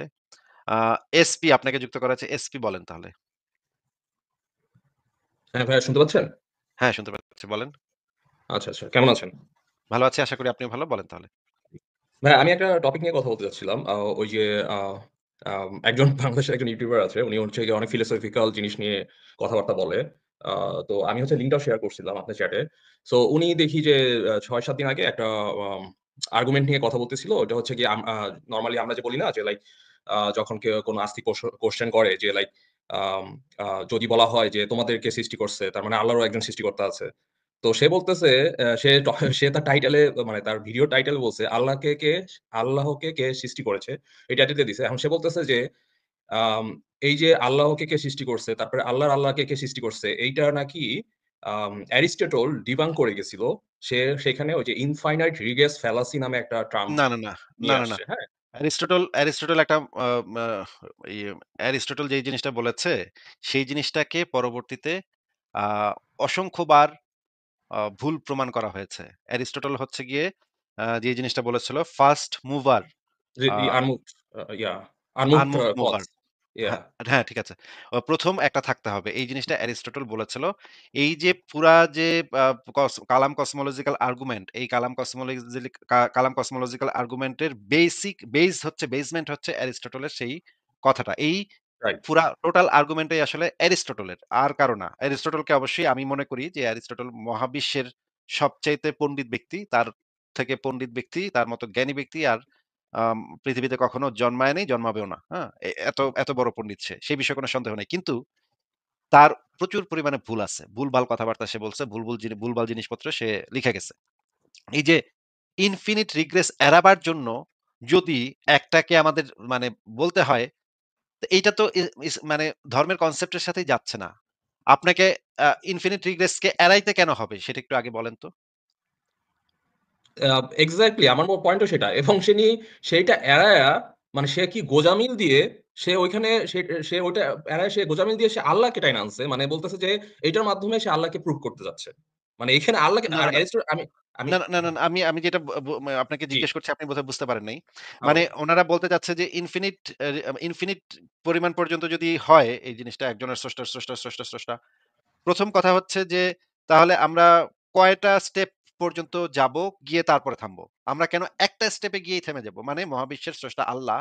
আ এসপি আপনাকে যুক্ত করা আছে। এসপি বলেন তাহলে। হ্যাঁ, ভাইয়া শুনতে পাচ্ছেন? হ্যাঁ, শুনতে পাচ্ছি। বলেন। আচ্ছা, আচ্ছা। কেমন আছেন? ভালো আছি। আশা করি আপনিও ভালো। বলেন তাহলে। ভাইয়া আমি একটা টপিক নিয়ে কথা বলতে চাচ্ছিলাম। ওই যে আ একজন বাংলাদেশের একজন ইউটিউবার আছে। উনি হচ্ছে গিয়ে অনেক ফিলোসফিক্যাল জিনিস নিয়ে কথাবার্তা বলে। আ তো আমি হচ্ছে লিঙ্কটাও শেয়ার করছিলাম আপনার চ্যাটে। সো উনি দেখি যে ৬-৭ দিন আগে একটা আম আর্গুমেন্ট নিয়ে কথা বলতেছিল। ওটা হচ্ছে গিয়ে নরমালি আমরা যে বলি না যে লাইক যখন কেউ কোনো আস্তিক কোয়েশ্চেন করে যে লাইক আম আ যদি বলা হয় যে তোমাদেরকে সৃষ্টি করছে, তার মানে আল্লাহরও একজন সৃষ্টিকর্তা আছে। তো সে বলতেছে সে তার টাইটেলে মানে তার ভিডিও টাইটেল বলছে আল্লাহকে কে সৃষ্টি করেছে? এই টাইটেলটা দিছে। এখন সে বলতেছে যে আম এই যে আল্লাহকে কে সৃষ্টি করছে, তারপরে আল্লাহকে কে সৃষ্টি করছে, এইটা নাকি অ্যারিস্টটল ডিবাঙ্ক করে গেছিল। সেখানে ওই যে ইনফাইনাইট রিগেস ফ্যালাসি নামে একটা টার্ম না, না, না, না, নিয়ে না, না। আসছে। হ্যাঁ? অ্যারিস্টটল একটা আ মা ইয়ে অ্যারিস্টটল যেই জিনিসটা বলেছে, সেই জিনিসটাকে পরবর্তীতে আ অসংখ্যবার ভুল প্রমাণ করা হয়েছে। অ্যারিস্টটল হচ্ছে গিয়ে যে জিনিসটা বলেছিল ফার্স্ট মুভার যে আ unmoved unmoved unmoved mover thoughts. ইয়া হ্যাঁ, হ্যাঁ, ঠিক আছে। ১ম একটা থাকতে হবে। এই জিনিসটা অ্যারিস্টটল বলেছিল। এই যে পুরা যে আ কালাম কসমোলজিক্যাল আর্গুমেন্ট, এই কালাম কসমোলজিক্যাল আর্গুমেন্টের বেসমেন্ট হচ্ছে অ্যারিস্টটলের সেই কথাটা। এই রাইট। পুরা টোটাল আর্গুমেন্টই আসলে অ্যারিস্টটলের। আর কারো না। অ্যারিস্টটলকে অবশ্যই আমি মনে করি যে অ্যারিস্টটল মহাবিশ্বের সবচাইতে পণ্ডিত ব্যক্তি। তার থেকে পণ্ডিত ব্যক্তি, তার মতো জ্ঞানী ব্যক্তি আর পৃথিবীতে কখনো জন্মায় নাই, জন্মাবেও না। হ্যাঁ? এত বড় পণ্ডিত সে। সে বিষয়ে কোনো সন্দেহ নাই। কিন্তু তার প্রচুর পরিমাণে ভুল আছে। ভুলভাল কথাবার্তা সে বলছে, ভুলভাল জিনিসপত্র সে লিখে গেছে। এই যে ইনফিনিট রিগ্রেস এড়াবার জন্য যদি একটাকে আমাদের মানে বলতে হয় এইটা তো মানে ধর্মের কনসেপ্ট এর সাথেই যাচ্ছে না। আপনাকে ইনফিনিট রিগ্রেস কে এড়াইতে কেন হবে? সেটা একটু আগে বলেন তো। এক্সাক্টলি আমার পয়েন্টও সেটা। এবং সেইটা এড়ায়া মানে সে কি গোঁজামিল দিয়ে সে ওইখানে সে সে ওইটা এড়ায় সে গোঁজামিল দিয়ে সে আল্লাহকে টাইনা আনছে। মানে বলতেছে যে এটার মাধ্যমে সে আল্লাহকে প্রুভ করতে যাচ্ছে। মানে এখানে আল্লাহকে না, আর না, আমি আমি না, আমি যেটা ব ব আপনাকে জি, জিজ্ঞেস করছি আপনি বোধহয় বুঝতে পারেন নাই। মানে বলেন। উনারা বলতে চাচ্ছে যে ইনফিনিট পরিমাণ পর্যন্ত যদি হয় এই জিনিসটা একজনের স্রষ্টা। ১ম কথা হচ্ছে যে তাহলে আমরা কয়টা স্টেপ পর্যন্ত যাবো, গিয়ে তারপরে থামবো? আমরা কেন একটা স্টেপে গিয়েই থেমে যাবো? মানে মহাবিশ্বের স্রষ্টা আল্লাহ।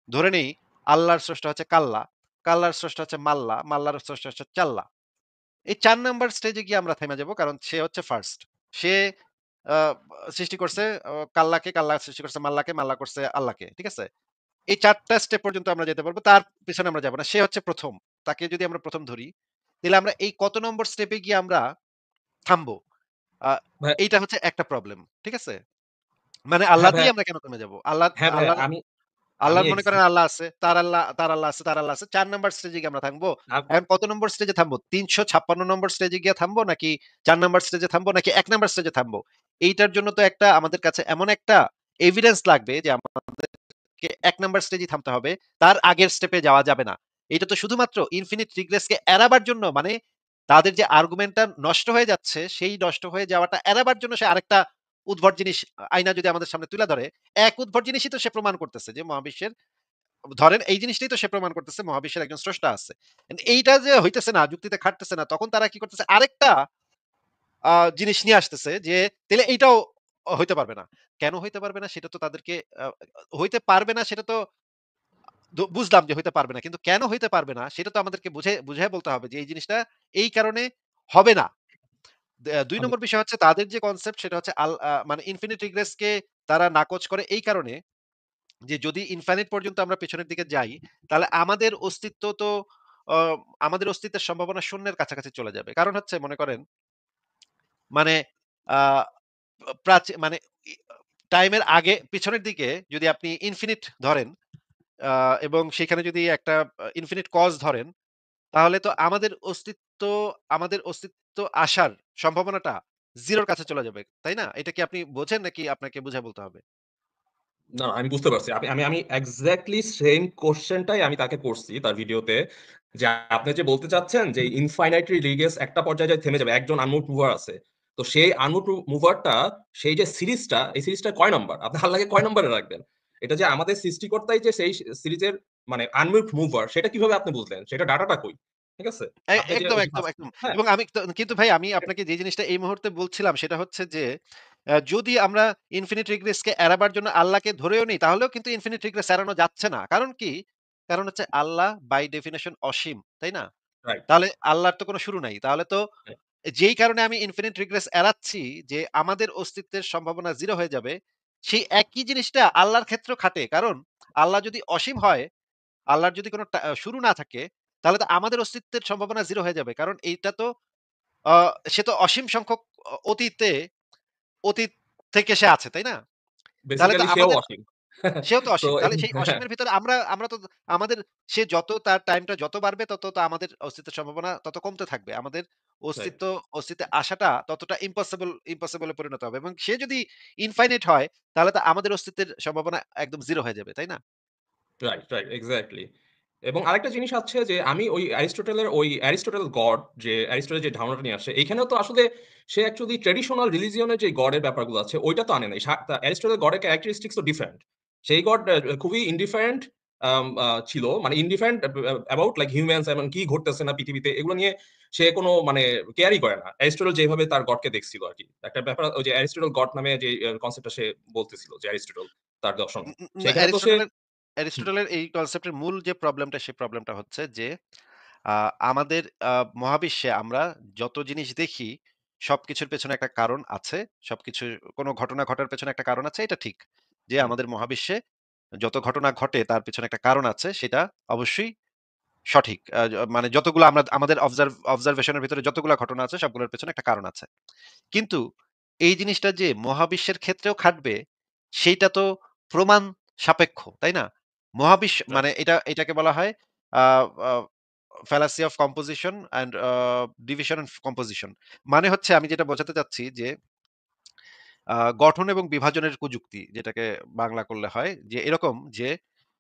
ধরে নেই আল্লাহর স্রষ্টা হচ্ছে কাল্লা, কাল্লার স্রষ্টা হচ্ছে মাল্লা, মাল্লার স্রষ্টা হচ্ছে চাল্লা। এই ৪ নাম্বার স্টেজে গিয়ে আমরা থেমে যাবো। কারণ সে হচ্ছে ফার্স্ট। সে আ সৃষ্টি করছে কাল্লাকে, কাল্লা সৃষ্টি করছে মাল্লাকে, মাল্লা করছে আল্লাহকে। ঠিক আছে? এই ৪ টা স্টেপ পর্যন্ত আমরা যেতে পারবো। তার পেছনে আমরা যাব না। সে হচ্ছে ১ম। তাকে যদি আমরা ১ম ধরি, তাহলে আমরা এই কত নম্বর স্টেপে গিয়ে আমরা থামবো? আ ভাই এইটা হচ্ছে একটা প্রবলেম। ঠিক আছে? মানে হ্যাঁ, আল্লাহ ভাইয়া দিয়ে আমরা কেন থেমে যাবো? আল্লাহ হ্যাঁ, ভাইয়া আল্লাহর আমি আমি আল্লাহর মনে করেন আল্লাহ আছে, তার আল্লাহ আছে, তার আল্লাহ আছে। ৪ নাম্বার স্টেজে গিয়ে আমরা থামবো। আপ এখন কত নম্বর স্টেজে থামবো? ৩৫৬ নম্বর স্টেজে গিয়ে থামবো নাকি ৪ নাম্বার স্টেজে থামবো নাকি ১ নাম্বার স্টেজে থামবো? এইটার জন্য তো একটা আমাদের কাছে এমন একটা এভিডেন্স লাগবে যে আমাদেরকে ১ নাম্বার স্টেজেই থামতে হবে। তার আগের স্টেপে যাওয়া যাবে না। এটা তো শুধুমাত্র ইনফিনিট রিগ্রেস কে এড়াবার জন্য মানে তাদের যে আর্গুমেন্টটা নষ্ট হয়ে যাচ্ছে, সেই নষ্ট হয়ে যাওয়াটা এড়াবার জন্য সে আরেকটা উদ্ভট জিনিস আইনা যদি আমাদের সামনে তুলে ধরে, এক উদ্ভট জিনিসই তো সে প্রমাণ করতেছে যে মহাবিশ্বের ধরেন এই জিনিসটাই তো সে প্রমাণ করতেছে মহাবিশ্বের একজন স্রষ্টা আছে। এইটা যে হইতেছে না, যুক্তিতে খাটতেছে না, তখন তারা কি করতেছে আরেকটা জিনিস নিয়ে আসতেছে যে তাইলে এইটাও হইতে পারবে না। কেন হইতে পারবে না সেটা তো তাদেরকে আ হইতে পারবে না সেটা তো বুঝলাম যে হইতে পারবে না। কিন্তু কেন হইতে পারবে না সেটা তো আমাদেরকে বুঝাইয়া বলতে হবে যে এই জিনিসটা এই কারণে হবে না। ২ আমি নম্বর বিষয় হচ্ছে তাদের যে কনসেপ্ট সেটা হচ্ছে মানে ইনফিনিট রিগ্রেস কে তারা নাকচ করে এই কারণে যে যদি ইনফাইনাইট পর্যন্ত আমরা পেছনের দিকে যাই, তাহলে আমাদের অস্তিত্ব তো অ আমাদের অস্তিত্বের সম্ভাবনা শূন্যের কাছাকাছি চলে যাবে। কারণ হচ্ছে মনে করেন মানে আ মানে ই টাইমের আগে পিছনের দিকে যদি আপনি ইনফিনিট ধরেন আ এবং সেখানে যদি একটা ইনফিনিট কজ ধরেন, তাহলে তো আমাদের অস্তিত্ব আসার সম্ভাবনাটা 0 র কাছে চলে যাবে। তাই না? এটা কি আপনি বোঝেন নাকি আপনাকে বুঝায় বলতে হবে? না, আমি বুঝতে পারছি। আমি এক্সাক্টলি সেইম কোয়েশ্চেনটাই আমি তাকে করছি তার ভিডিওতে। যে আপনি যে বলতে চাচ্ছেন যে ইনফাইনাইটলি রিগেস একটা পর্যায়ে যায় থেমে যাবে। একজন আনমুভ মুভার আছে। তো সেই আনমুভ মুভারটা সেই যে সিরিজটা, এই সিরিজটা কয় নাম্বার? আপনি আল্লাহকে কয় নাম্বারে রাখবেন? এটা যে আমাদের সৃষ্টিকর্তাই যে সেই সিরিজের মানে আনমুভ মুভার সেটা কিভাবে আপনি বুঝলেন? সেটা ডাটাটা কই? ঠিক আছে? আপনি যে একদম, ওই যে একদম, ফার্স্ট একদম। হ্যাঁ, এবং আমি কিন্তু ভাই আমি আপনাকে যে জিনিসটা এই মুহূর্তে বলছিলাম সেটা হচ্ছে যে, যদি আমরা ইনফিনিট রিগ্রেস কে এড়াবার জন্য আল্লাহকে ধরেও নিই তাহলেও কিন্তু ইনফিনিট রিগ্রেস এড়ানো যাচ্ছে না। কারণ কি? কারণ হচ্ছে আল্লাহ বাই ডেফিনিশন অসীম, তাই না? রাইট, তাহলে আল্লাহর তো কোনো শুরু নাই। তাহলে তো রাইট। যেই কারণে আমি ইনফিনিট রিগ্রেস এড়াচ্ছি যে আমাদের অস্তিত্বের সম্ভাবনা 0 হয়ে যাবে, সেই একই জিনিসটা আল্লাহর ক্ষেত্রেও খাটে। কারণ আল্লাহ যদি অসীম হয়, আল্লাহর যদি কোনো শুরু না থাকে, তাহলে তো আমাদের অস্তিত্বের সম্ভাবনা 0 হয়ে যাবে। কারণ এইটা তো আ সে তো অসীম সংখ্যক অতীতে অতীত থেকে সে আছে, তাই না? তাহলে তো বেসিক্যালি সেও আমাদের অসীম। সেও তো সো অসীম। তাহলে সেই হ্যাঁ, অসীমের ভিতরে আমরা তো আমাদের সে যত তার টাইমটা যত বাড়বে তত তো আমাদের অস্তিত্বের সম্ভাবনা তত কমতে থাকবে। আমাদের রাইট, অস্তিত্বে আসাটা ততটা ইম্পসিবল এ পরিণত হবে। এবং সে যদি ইনফাইনাইট হয় তাহলে তো আমাদের অস্তিত্বের সম্ভাবনা একদম 0 হয়ে যাবে, তাই না? Right, right, exactly. এবং আরেকটা জিনিস আছে যে আমি ওই অ্যারিস্টটল গড যে অ্যারিস্টটল যে ধারণাটা নিয়ে আসে, এইখানেও তো আসলে সে অ্যাকচুয়ালি ট্র্যাডিশনাল রিলিজিয়ন এর যে গডের ব্যাপারগুলো আছে ওইটা তো আনে নাই। অ্যারিস্টটল গডের ক্যারেক্টারিস্টিক্স তো ডিফারেন্ট। সেই গড খুবই ইনডিফারেন্ট ছিল। মানে ইনডিফারেন্ট অ্যাবাউট লাইক হিউম্যানস এবং কি ঘটতেছে না পৃথিবীতে এগুলো নিয়ে সে কোনো মানে কেয়ারই করে না। অ্যারিস্টটল যেভাবে তার গডকে দেখছিল আরকি। একটা ব্যাপার ওই যে অ্যারিস্টটল গড নামে যে কনসেপ্টটা সে বলতেছিল যে অ্যারিস্টটল তার দর্শনে। না সেখানে তো সে হুম, অ্যারিস্টটলের এই কনসেপ্টের মূল যে প্রবলেমটা সেই প্রবলেমটা হচ্ছে যে আ আমাদের মহাবিশ্বে আমরা যত জিনিস দেখি সবকিছুর পেছনে একটা কারণ আছে। সবকিছু কোনো ঘটনা ঘটার পেছনে একটা কারণ আছে, এটা ঠিক। যে হুম, আমাদের মহাবিশ্বে যত ঘটনা ঘটে তার পেছনে একটা কারণ আছে সেটা অবশ্যই সঠিক। মানে যতগুলো আমরা আমাদের অবজারভেশন এর ভিতরে যতগুলা ঘটনা আছে সবগুলোর পেছনে একটা কারণ আছে। কিন্তু এই জিনিসটা যে মহাবিশ্বের ক্ষেত্রেও খাটবে সেইটা তো প্রমাণ সাপেক্ষ, তাই না? রাইট। মানে এটাকে বলা হয় আ আ fallacy of composition and division and composition। মানে হচ্ছে আমি যেটা বোঝাতে চাচ্ছি যে গঠন এবং বিভাজনের কুযুক্তি যেটাকে বাংলা করলে হয় যে এরকম যে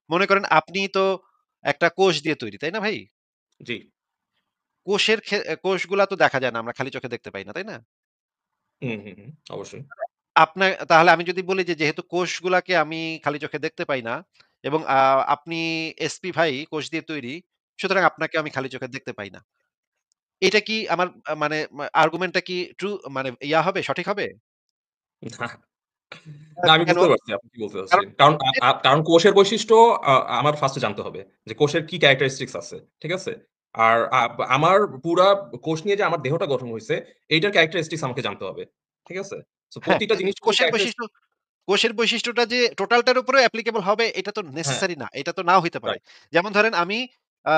মনে করেন আপনি তো একটা কোষ দিয়ে তৈরি, তাই না ভাই? জি। কোষগুলা তো দেখা যায় না। আমরা খালি চোখে দেখতে পাই না, তাই না? হুম, হুম, হুম। অবশ্যই। তাহলে আমি যদি বলি যে যেহেতু কোষগুলাকে আমি খালি চোখে দেখতে পাই না এবং আপনি এসপি ভাই কোষ দিয়ে তৈরি, সুতরাং আপনাকে আমি খালি চোখে দেখতে পাই না। এটা কি আমার মানে আর্গুমেন্টটা কি ট্রু মানে হবে, সঠিক হবে? না, না আমি কেন? বুঝতে পারছি আপনি কি বলতে কারণ চাচ্ছেন। কারণ কারণ কোষের বৈশিষ্ট্য আমার ফার্স্ট এ জানতে হবে। যে কোষের কি ক্যারেক্টারিস্টিক্স আছে। ঠিক আছে? আর আমার পুরা কোষ নিয়ে যে আমার দেহটা গঠন হইছে, এইটার ক্যারেক্টারিস্টিক্স আমাকে জানতে হবে। ঠিক আছে? সো হ্যাঁ, প্রতিটা কিন্তু জিনিস যদি ক্যারেক্টারিস্টিক্স কোষের বৈশিষ্ট্যটা যে টোটালটার উপরেও অ্যাপ্লিকেবল হবে এটা তো হ্যাঁ, নেসেসারি না। এটা তো নাও হইতে পারে। রাইট, যেমন ধরেন আমি আ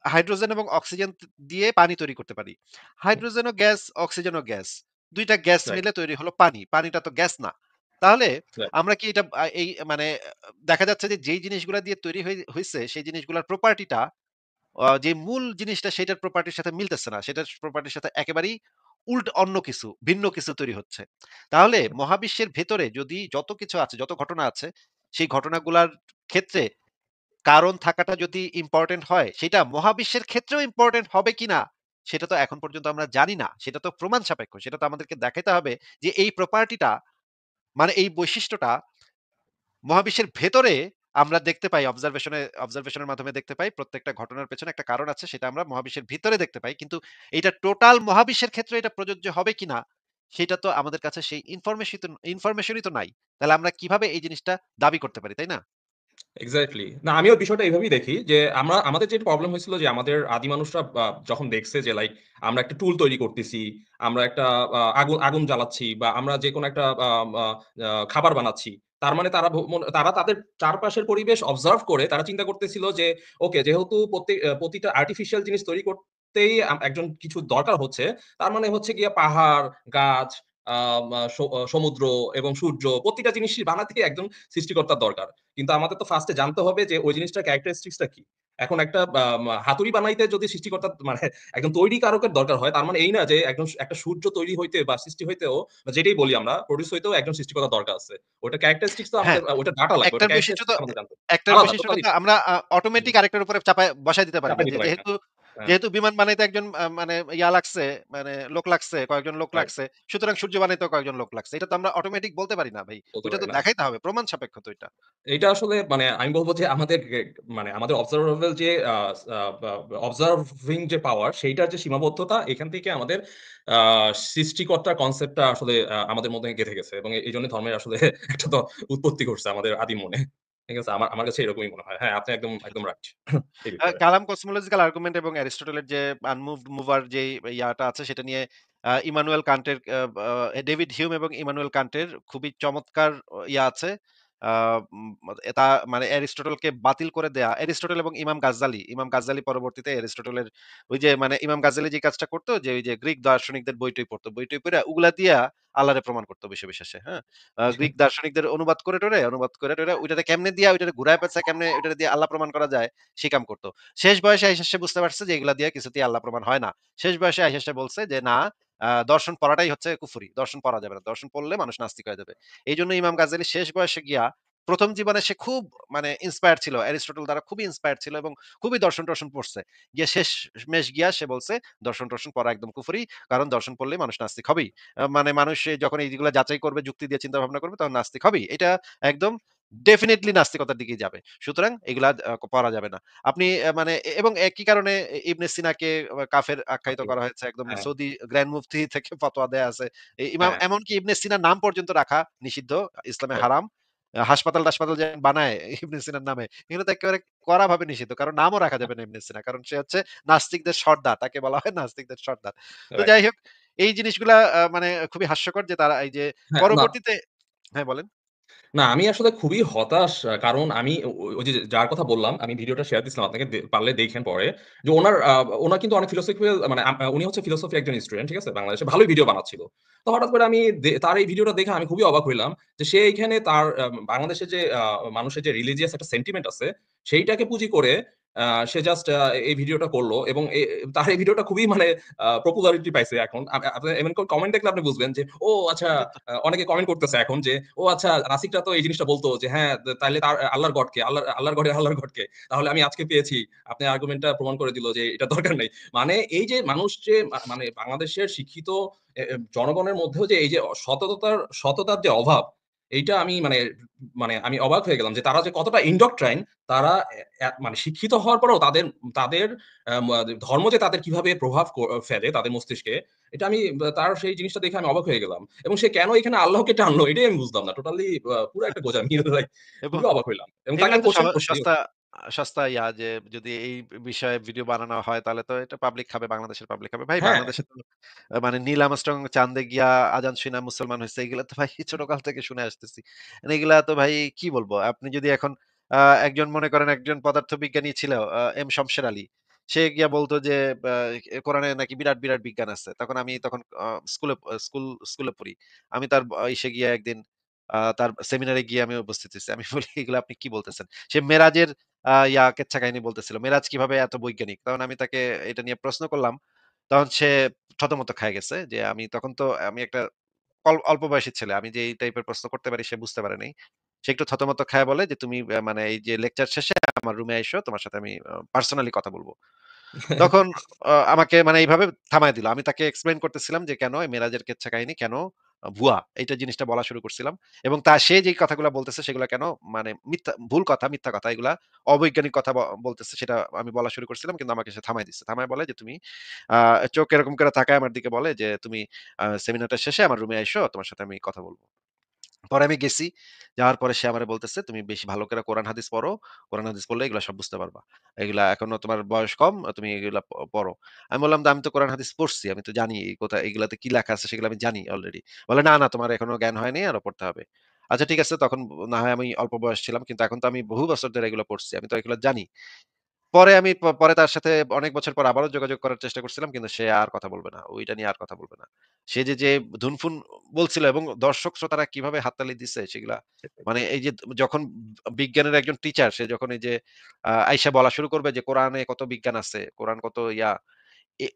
হাইড্রোজেন এবং অক্সিজেন দিয়ে পানি তৈরি করতে পারি। হাইড্রোজেনও গ্যাস, অক্সিজেনও গ্যাস। ২ টা গ্যাস রাইট, মিলে তৈরি হলো পানি। পানিটা তো গ্যাস না। তাহলে রাইট। আমরা কি এটা এই মানে দেখা যাচ্ছে যে যেই জিনিসগুলা দিয়ে তৈরি হইছে সেই জিনিসগুলার প্রপার্টিটা যে মূল জিনিসটা সেটার প্রপার্টির সাথে মিলতেছে না। সেটার প্রপার্টির সাথে একেবারেই অন্য কিছু, ভিন্ন কিছু তৈরি হচ্ছে। তাহলে মহাবিশ্বের ভেতরে যদি যত কিছু আছে, যত ঘটনা আছে, সেই ঘটনাগুলার ক্ষেত্রে কারণ থাকাটা যদি ইম্পোর্টেন্ট হয়, সেটা মহাবিশ্বের ক্ষেত্রেও ইম্পোর্টেন্ট হবে কিনা, সেটা তো এখন পর্যন্ত আমরা জানি না। সেটা তো প্রমাণ সাপেক্ষ। সেটা তো আমাদেরকে দেখাইতে হবে যে এই প্রপার্টিটা মানে এই বৈশিষ্ট্যটা মহাবিশ্বের ভেতরে আমরা দেখতে পাই অবজারভেশনের মাধ্যমে দেখতে পাই প্রত্যেকটা ঘটনার পেছনে একটা কারণ আছে, সেটা আমরা মহাবিশ্বের ভিতরে দেখতে পাই। কিন্তু এটা টোটাল মহাবিশ্বের ক্ষেত্রে এটা প্রযোজ্য হবে কিনা সেটা তো আমাদের কাছে সেই ইনফরমেশনই তো নাই। তাহলে আমরা কিভাবে এই জিনিসটা দাবি করতে পারি, তাই না? এক্সাক্টলি। না আমিও বিষয়টা এভাবেই দেখি যে আমাদের যে প্রবলেম হয়েছিল যে আমাদের আদি মানুষরা যখন দেখছে যে লাইক আমরা একটা টুল তৈরি করতেছি, আমরা একটা আগুন আগুন জ্বালাচ্ছি বা আমরা যেকোনো একটা আ আ খাবার বানাচ্ছি। তার মানে তারা তাদের চারপাশের পরিবেশ অবজার্ভ করে তারা চিন্তা করতেছিল যে ওকে যেহেতু প্রতিটা আর্টিফিশিয়াল জিনিস তৈরি করতেই একজন কিছু দরকার হচ্ছে। তার মানে হচ্ছে গিয়ে পাহাড়, গাছ, আ মা স সমুদ্র এবং সূর্য প্রতিটা জিনিসই বানাতে একজন সৃষ্টিকর্তার দরকার। কিন্তু আমাদের তো ফার্স্ট এ জানতে হবে যে ওই জিনিসটার ক্যারেক্টারিস্টিক্স টা কি? এখন একটা হাতুড়ি বানাইতে যদি সৃষ্টিকর্তা মানে একজন তৈরিকারকের দরকার হয়, তার মানে এই না যে একটা সূর্য তৈরি হইতে বা সৃষ্টি হইতেও বা যেটাই বলি আমরা প্রোডিউস হইতেও একজন সৃষ্টিকর্তার দরকার আছে। ওটার ক্যারেক্টারিস্টিক্স তো হ্যাঁ, আমাদের ওটার ডাটা লাগবে। ওটার একটার বৈশিষ্ট্য তো ক্যারেক্টারিস্টিক্স আমাদের জানতে হবে। একটার আলাদা বৈশিষ্ট্যটা টোটালি তো আমরা হুম, অটোমেটিক আরেকটার উপরে বসায় দিতে পারি না। চাপাই যে দিতে পারি না। যেহেতু হ্যাঁ, যেহেতু বিমান বানাইতে একজন মানে লাগছে, মানে লোক লাগছে, কয়েকজন লোক রাইট লাগছে। সুতরাং সূর্য বানাইতেও কয়েকজন লোক লাগছে। এটা তো আমরা অটোমেটিক বলতে পারি না ভাই। বলতে ওইটা পারি তো না। দেখাইতে হবে। প্রমাণ সাপেক্ষ তো এটা। এইটা আসলে মানে আমি বলব যে আমাদের অবজার্ভেবল যে আ আ বা অবজার্ভিং যে পাওয়ার সেইটার যে সীমাবদ্ধতা এখান থেকে আমাদের আ সৃষ্টিকর্তার কনসেপ্টটা আসলে আমাদের মধ্যে গেঁথে গেছে এবং এইজন্য ধর্মের আসলে একটা তো উৎপত্তি ঘটছে আমাদের আদিম মনে। ঠিক আছে? আমার আমার কাছে এরকমই মনে হয়। হ্যাঁ, আপনি একদম, একদম রাইট এই ব্যাপারে। কালাম কসমোলজিক্যাল আর্গুমেন্ট এবং অ্যারিস্টটলের যে আনমুভড মুভার যে ইয়াটা আছে সেটা নিয়ে ইমানুয়েল কান্টের ডেভিড হিউম এবং ইমানুয়েল কান্টের খুবই চমৎকার ইয়া আছে। আ উম তা মানে অ্যারিস্টটলকে বাতিল করে দেয়া। অ্যারিস্টটল এবং ইমাম গাজ্জালি পরবর্তীতে অ্যারিস্টটলের ওই যে মানে ইমাম গাজ্জালি যে কাজটা করত, যে ওই যে গ্রিক দার্শনিকদের বই-টই পড়তো। বই-টই পইড়া উগুলা দিয়া আল্লাহরে প্রমাণ করত বসে সে, হ্যাঁ? গ্রিক দার্শনিকদের অনুবাদ করে টরে ওইটারে কেমনে দিয়া ওইটারে ঘুরায় পেঁচায় কেমনে ওইটারে দিয়ে আল্লাহ প্রমাণ করা যায় সে কাম করত। শেষ বয়সে আইসা সে বুঝতে পারছে যে এগুলা দিয়ে কিছুতেই আল্লাহ প্রমাণ হয় না। শেষ বয়সে আইসা সে বলছে যে না, দর্শন পড়াটাই হচ্ছে কুফরি। দর্শন পড়া যাবে না। দর্শন পড়লে মানুষ নাস্তিক হয়ে যাবে। এইজন্য ইমাম গাজ্জালি শেষ বয়সে গিয়া ১ম জীবনে সে খুব মানে ইন্সপায়ার্ড ছিল। অ্যারিস্টটল দ্বারা খুবই ইন্সপায়ার্ড ছিল এবং খুবই দর্শন-টর্শন পড়ছে। গিয়ে শেষমেষ গিয়া সে বলছে দর্শন-টর্শন পড়া একদম কুফরি। কারণ দর্শন পড়লেই মানুষ নাস্তিক হবেই। মানে মানুষ যখন এইগুলা যাচাই করবে, যুক্তি দিয়ে চিন্তা ভাবনা করবে তখন নাস্তিক হবেই। এটা একদম ডেফিনিটলি নাস্তিকতার দিকেই যাবে। সুতরাং এগুলা পড়া যাবে না। আপনি মানে এবং একই কারণে ইবনে সিনাকে কাফের আখ্যায়িত করা হয়েছে। একদম হ্যাঁ, সৌদি গ্র্যান্ড মুফতি থেকে ফতোয়া দেয়া আছে। ইমাম হ্যাঁ, এমনকি ইবনে সিনার নাম পর্যন্ত রাখা নিষিদ্ধ, ইসলামে রাইট, হারাম। হাসপাতাল-টাসপাতাল যে বানায় ইবনে সিনার নামে, এগুলো তো একেবারে কড়াভাবে নিষিদ্ধ। কারণ নামও রাখা যাবে না ইবনে সিনা। কারণ সে হচ্ছে নাস্তিকদের সর্দার। তাকে বলা হয় নাস্তিকদের সর্দার। তো রাইট। যাই হোক, এই জিনিসগুলা মানে খুবই হাস্যকর যে তারা এই যে হ্যাঁ, না পরবর্তীতে হ্যাঁ, বলেন। না, আমি আসলে খুবই হতাশ। কারণ আমি ওই যে যার কথা বললাম, আমি ভিডিওটা শেয়ার দিছিলাম আপনাকে পারলে দেখেন পরে। যে উনার কিন্তু অনেক ফিলোসফিক্যাল মানে উনি হচ্ছে ফিলোসফি একজন স্টুডেন্ট, ঠিক আছে? বাংলাদেশে ভালোই ভিডিও বানাচ্ছিল। তো হঠাৎ করে আমি তার এই ভিডিওটা দেখে আমি খুবই অবাক হইলাম যে সে এইখানে তার বাংলাদেশের যে মানুষের যে রিলিজিয়াস একটা সেন্টিমেন্ট আছে, সেইটাকে পুঁজি করে সে জাস্ট এই ভিডিওটা করল এবং তার এই ভিডিওটা খুবই মানে পপুলারিটি পাইছে এখন। আপনি এমন কমেন্ট দেখলে আপনি বুঝবেন যে, ও আচ্ছা অনেকে কমেন্ট করতেছে এখন যে, "ও আচ্ছা নাসিকটা তো এই জিনিসটা বলতো যে হ্যাঁ, তাইলে তার আল্লাহর গড কে? আল্লাহর গড কে? তাহলে আমি আজকে পেয়েছি। আপনি আর্গুমেন্টটা প্রমাণ করে দিল যে এটা দরকার নাই।" মানে এই যে মানুষ যে মানে বাংলাদেশের শিক্ষিত জনগণের মধ্যেও যে এই যে সততার যে অভাব, এইটা আমি মানে মানে আমি অবাক হয়ে গেলাম যে তারা যে কতটা ইন্ডক্ট্রাইন তারা মানে শিক্ষিত হওয়ার পরেও তাদের ধর্ম যে তাদের কিভাবে প্রভাব ফেলে তাদের মস্তিষ্কে এটা আমি তার সেই জিনিসটা দেখে আমি অবাক হয়ে গেলাম। এবং সে কেন এখানে আল্লাহকে টানলো এটাই আমি বুঝলাম না। টোটালি পুরা একটা গোঁজামি। লাইক এবং খুবই অবাক হইলাম। এবং তাকে এগুলা আমি তো কোয়েশ্চেন করছি। সস্তা সস্তা যে যদি এই বিষয়ে ভিডিও বানানো হয় তাহলে তো এটা পাবলিক খাবে, বাংলাদেশের পাবলিক খাবে। ভাই হ্যাঁ, বাংলাদেশে তো মানে নীল আর্মস্ট্রং চাঁদে গিয়া আজান শুইনা মুসলমান হইছে, এগুলা তো ভাই ছোটকাল থেকে শুনে আসতেছি। মানে এগুলা তো ভাই কি বলবো? আপনি যদি এখন আ একজন মনে করেন একজন পদার্থবিজ্ঞানী ছিল এম শমশের আলী। সে গিয়া বলত যে আ কোরআনে নাকি বিরাট বিজ্ঞান আছে। তখন স্কুলে পড়ি। আমি তার ইসে গিয়া একদিন তার সেমিনারে গিয়ে আমি উপস্থিত হইছি। আমি বলি, "এগুলা আপনি কি বলতেছেন?" সে মেরাজের কেচ্ছা কাহিনী বলতেছিল। মেরাজ কিভাবে এত বৈজ্ঞানিক? তখন আমি তাকে এটা নিয়ে প্রশ্ন করলাম। তখন সে থতমত খায় গেছে যে তখন তো আমি একটা অল্প বয়সী ছেলে। আমি যে এই টাইপের প্রশ্ন করতে পারি সে বুঝতে পারে নাই। সে একটু থতমত খায়া বলে যে, "তুমি মানে এই যে লেকচার শেষে আমার রুমে আইসো। তোমার সাথে আমি পার্সোনালি কথা বলব।" তখন আমাকে মানে এইভাবে থামায় দিল। আমি তাকে এক্সপ্লেইন করতেছিলাম যে কেন এই মেরাজের কেচ্ছা কাহিনী কেন ভুয়া। এইটা জিনিসটা বলা শুরু করছিলাম। এবং সে যেই কথাগুলা বলতেছে সেগুলা কেন মানে ভুল কথা, মিথ্যা কথা এগুলা অবৈজ্ঞানিক কথা বলতেছে সেটা আমি বলা শুরু করছিলাম। কিন্তু আমাকে সে থামায় দিচ্ছে। থামায় বলে যে, "তুমি" আ চোখ এরকম করে তাকায় আমার দিকে বলে যে, "তুমি সেমিনারটা শেষে আমার রুমে আইসো। তোমার সাথে আমি কথা বলব।" পরে আমি গেছি। যাওয়ার পরে সে আমারে বলতেছে, "তুমি বেশি ভালো করে কোরআন হাদিস পড়ো। কোরআন হাদিস পড়লে এগুলা সব বুঝতে পারবা। এগুলা এখনো তোমার বয়স কম। তুমি এগুলা পড়ো।" আমি বললাম, "আমি তো কোরআন হাদিস পড়ছি। আমি তো জানি এই কোথায় এগুলাতে কি লেখা আছে সেগুলো আমি জানি অলরেডি।" বলে, "না, তোমার এখনো জ্ঞান হয়নি, আরো পড়তে হবে।" আচ্ছা ঠিক আছে তখন না হয় আমি অল্প বয়স ছিলাম। কিন্তু এখন তো আমি বহু বছর ধরে এগুলো পড়ছি। আমি তো এগুলো জানি। পরে আমি পরে তার সাথে অনেক বছর পর আবারও যোগাযোগ করার চেষ্টা করছিলাম। কিন্তু সে আর কথা বলবে না। ওইটা নিয়ে আর কথা বলবে না। সে যে ধুনফুন বলছিল এবং দর্শক শ্রোতারা কিভাবে হাততালি দিচ্ছে সেগুলা সেটাই। মানে এই যে যখন বিজ্ঞানের একজন টিচার সে যখন এই যে আইসা বলা শুরু করবে যে কোরআনে কত বিজ্ঞান আছে, কোরআন কত ইয়া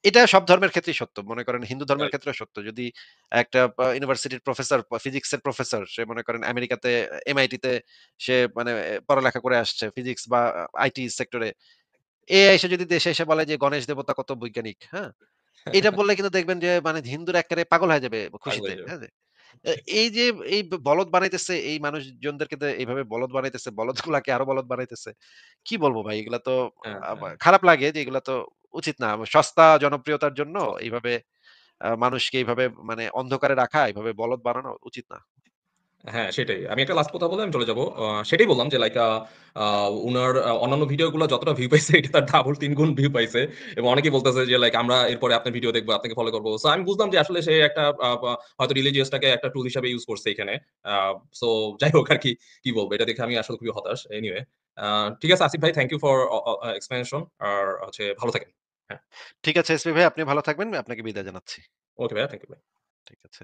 এটা সব ধর্মের ক্ষেত্রেই সত্য। মনে করেন হিন্দু ধর্মের রাইট। ক্ষেত্রেও সত্য। যদি একটা ইউনিভার্সিটির প্রফেসর, ফিজিক্সের প্রফেসর সে মনে করেন আমেরিকাতে MIT তে সে মানে পড়ালেখা করে আসছে ফিজিক্স বা আইটি সেক্টরে এসে যদি দেশে এসে বলে যে গণেশ দেবতা কত বৈজ্ঞানিক, হ্যাঁ? এটা বললে কিন্তু দেখবেন যে মানে হিন্দুরা এক্কারে পাগল হয়ে যাবে পাগল খুশিতে। হয়ে যাবে। হ্যাঁ? ঠিক। এই যে এই বলদ বানাইতেছে এই মানুষজনদেরকে এইভাবে বলদ বানাইতেছে, বলদগুলাকে আরো বলদ বানাইতেছে। কি বলবো ভাই এগুলা তো হ্যাঁ, হ্যাঁ। খারাপ লাগে যে এগুলা তো উচিত না। সস্তা জনপ্রিয়তার জন্য সস এইভাবে মানুষকে এইভাবে মানে অন্ধকারে রাখা, এভাবে বলদ বানানো উচিত না। হ্যাঁ, সেটাই। আমি একটা লাস্ট কথা বলে আমি চলে যাবো। সেটাই বললাম যে লাইক আ উনার অন্যান্য ভিডিওগুলো যতটা ভিউ পাইছে এটা তার ডাবল ৩ গুণ ভিউ পাইছে। এবং অনেকেই বলতেছে যে লাইক আমরা এরপরে আপনার ভিডিও দেখবো, আপনাকে ফলো করব। সো আমি বুঝলাম যে আসলে সে একটা আ পা হয়তো রিলিজিয়াস টাকে একটা টুল হিসাবে ইউস করছে এখানে। আ সো যাই হোক আরকি কি বলবো? এটা দেখে আমি আসলে খুবই হতাশ। এনিওয়ে আ ঠিক আছে আসিফ ভাই থ্যাংক ইউ ফর এক্সপ্লেনেশন আর হচ্ছে ভালো থাকেন। হ্যাঁ, ঠিক আছে এসপি ভাই আপনি ভালো থাকবেন। আপনাকে বিদায় জানাচ্ছি। ওকে ভাইয়া থ্যাংক ইউ। ঠিক আছে।